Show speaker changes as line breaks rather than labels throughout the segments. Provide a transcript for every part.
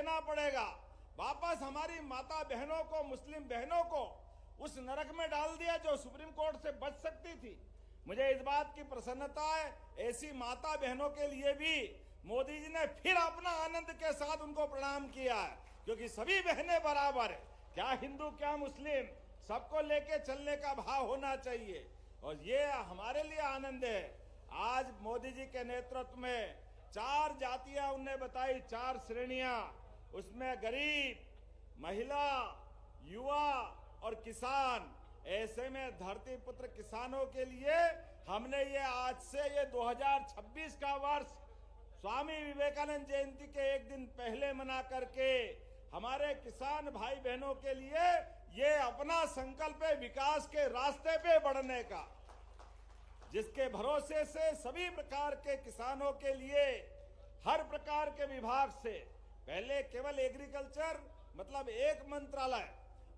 देना पड़ेगा। वापस हमारी माता बहनों को, मुस्लिम बहनों को उस नरक में डाल दिया जो सुप्रीम कोर्ट से बच सकती थी। मुझे इस बात की प्रसन्नता है, ऐसी माता बहनों के लिए भी मोदी जी ने फिर अपना आनंद के साथ उनको प्रणाम किया है, क्योंकि सभी बहनें बराबर है, क्या हिंदू क्या मुस्लिम, सबको लेके चलने का भाव होना चाहिए। और ये हमारे लिए आनंद है। आज मोदी जी के नेतृत्व में 4 जातियां उनने बताई, 4 श्रेणियां, उसमें गरीब, महिला, युवा और किसान। ऐसे में धरती पुत्र किसानों के लिए हमने ये आज से ये 2026 का वर्ष स्वामी विवेकानंद जयंती के एक दिन पहले मना करके हमारे किसान भाई बहनों के लिए ये अपना संकल्प है विकास के रास्ते पे बढ़ने का, जिसके भरोसे से सभी प्रकार के किसानों के लिए हर प्रकार के विभाग से, पहले केवल एग्रीकल्चर मतलब एक मंत्रालय,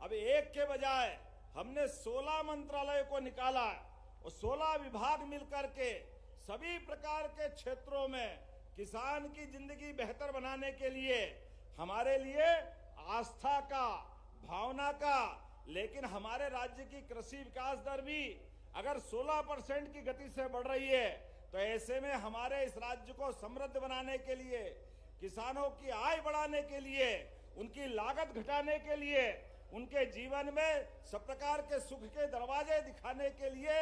अब एक के बजाय हमने 16 मंत्रालय को निकाला है और 16 विभाग मिलकर के सभी प्रकार के क्षेत्रों में किसान की जिंदगी बेहतर बनाने के लिए, हमारे लिए आस्था का, भावना का, लेकिन हमारे राज्य की कृषि विकास दर भी अगर 16% की गति से बढ़ रही है, तो ऐसे में हमारे इस राज्य को समृद्ध बनाने के लिए, किसानों की आय बढ़ाने के लिए, उनकी लागत घटाने के लिए, उनके जीवन में सब प्रकार के सुख के दरवाजे दिखाने के लिए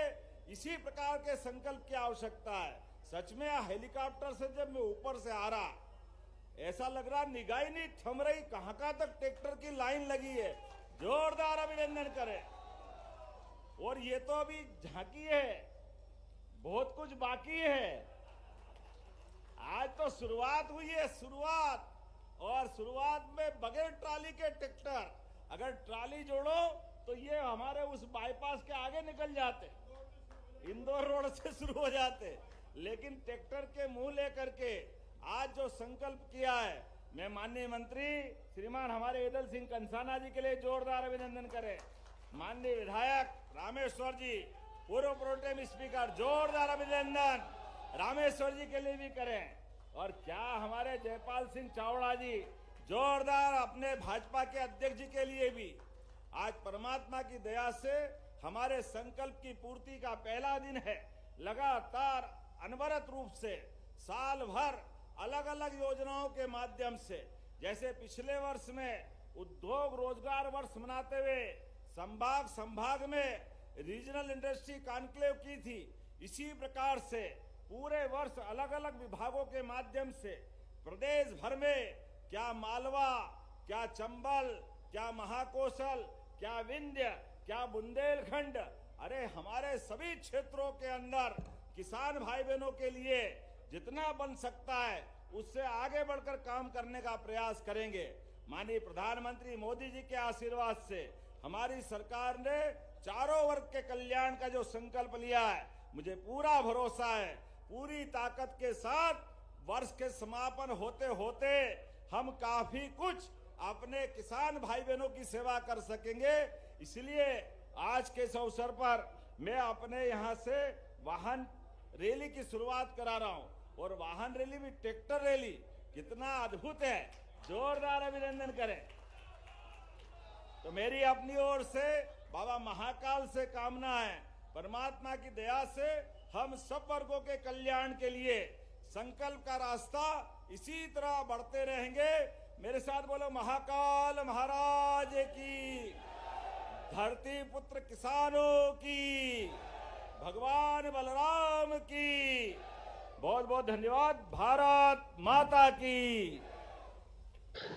इसी प्रकार के संकल्प की आवश्यकता है। सच में हेलीकॉप्टर से जब मैं ऊपर से आ रहा, ऐसा लग रहा निगाह ही नहीं थम रही, कहां तक ट्रैक्टर की लाइन लगी है। जोरदार अभिनंदन करें। और ये तो अभी झांकी है, बहुत कुछ बाकी है। आज तो शुरुआत हुई है, शुरुआत, और शुरुआत में बगैर ट्राली के ट्रैक्टर, अगर ट्राली जोड़ो तो ये हमारे उस बाईपास के आगे निकल जाते, इंदौर रोड से शुरू हो जाते, लेकिन ट्रैक्टर के मुंह लेकर के आज जो संकल्प किया है, मैं माननीय मंत्री श्रीमान हमारे ईदल सिंह कंसाना जी के लिए जोरदार अभिनंदन करें। माननीय विधायक रामेश्वर जी, पूर्व प्रोटेम स्पीकर, जोरदार अभिनंदन रामेश्वर जी के लिए भी करें। और क्या हमारे जयपाल सिंह चावड़ा जी, जोरदार अपने भाजपा के अध्यक्ष जी के लिए भी। आज परमात्मा की दया से हमारे संकल्प की पूर्ति का पहला दिन है। लगातार अनवरत रूप से साल भर अलग अलग योजनाओं के माध्यम से, जैसे पिछले वर्ष में उद्योग रोजगार वर्ष मनाते हुए संभाग में रीजनल इंडस्ट्री कॉन्क्लेव की थी, इसी प्रकार से पूरे वर्ष अलग अलग विभागों के माध्यम से प्रदेश भर में, क्या मालवा, क्या चंबल, क्या महाकौशल, क्या विंध्य, क्या बुंदेलखंड, अरे हमारे सभी क्षेत्रों के अंदर किसान भाई बहनों के लिए जितना बन सकता है उससे आगे बढ़कर काम करने का प्रयास करेंगे। माननीय प्रधानमंत्री मोदी जी के आशीर्वाद से हमारी सरकार ने चारों वर्ग के कल्याण का जो संकल्प लिया है, मुझे पूरा भरोसा है पूरी ताकत के साथ वर्ष के समापन होते होते हम काफी कुछ अपने किसान भाई बहनों की सेवा कर सकेंगे। इसलिए आज के इस अवसर पर मैं अपने यहाँ से वाहन रैली की शुरुआत करा रहा हूँ, और वाहन रैली भी ट्रैक्टर रैली, कितना अद्भुत है, जोरदार अभिनंदन करें। तो मेरी अपनी ओर से बाबा महाकाल से कामना है, परमात्मा की दया से हम सब वर्गों के कल्याण के लिए संकल्प का रास्ता इसी तरह बढ़ते रहेंगे। मेरे साथ बोलो, महाकाल महाराज की, धरती पुत्र किसानों की, भगवान बलराम की। बहुत बहुत धन्यवाद। भारत माता की।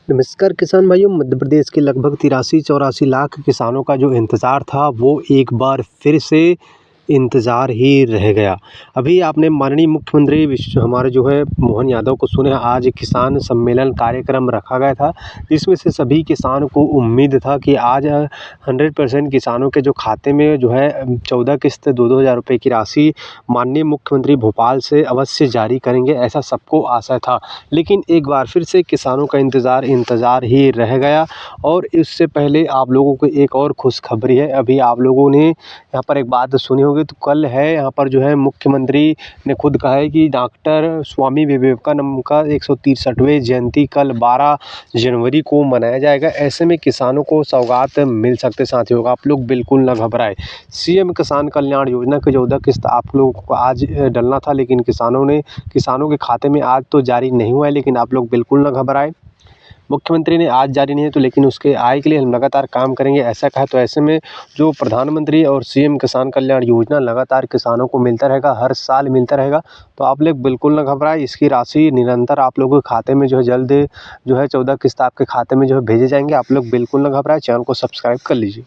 नमस्कार किसान भाइयों, मध्य प्रदेश के लगभग 83-84 लाख किसानों का जो इंतज़ार था वो एक बार फिर से इंतज़ार ही रह गया। अभी आपने माननीय मुख्यमंत्री हमारे जो है मोहन यादव को सुने, आज किसान सम्मेलन कार्यक्रम रखा गया था, जिसमें से सभी किसानों को उम्मीद था कि आज 100% किसानों के जो खाते में जो है 14 किस्त 2-2 हज़ार रुपये की राशि माननीय मुख्यमंत्री भोपाल से अवश्य जारी करेंगे, ऐसा सबको आशा था। लेकिन एक बार फिर से किसानों का इंतज़ार ही रह गया। और इससे पहले आप लोगों को एक और खुशखबरी है। अभी आप लोगों ने यहाँ पर एक बात सुनी होगी होंगे तो कल है यहाँ पर जो है मुख्यमंत्री ने खुद कहा है कि डॉक्टर स्वामी विवेकानंद का 163वें जयंती कल 12 जनवरी को मनाया जाएगा। ऐसे में किसानों को सौगात मिल सकते साथियों, आप लोग बिल्कुल न घबराएं। सीएम किसान कल्याण योजना की 14 किस्त आप लोगों को आज डलना था, लेकिन किसानों के खाते में आज तो जारी नहीं हुआ है, लेकिन आप लोग बिल्कुल न घबराएं। मुख्यमंत्री ने आज जारी नहीं है तो लेकिन उसके आय के लिए हम लगातार काम करेंगे ऐसा कहा। तो ऐसे में जो प्रधानमंत्री और सीएम किसान कल्याण योजना लगातार किसानों को मिलता रहेगा, हर साल मिलता रहेगा। तो आप लोग बिल्कुल न घबराएं, इसकी राशि निरंतर आप लोगों के खाते में जो है जल्द जो है 14 किस्त आपके खाते में जो है भेजे जाएंगे। आप लोग बिल्कुल न घबराएं, चैनल को सब्सक्राइब कर लीजिए।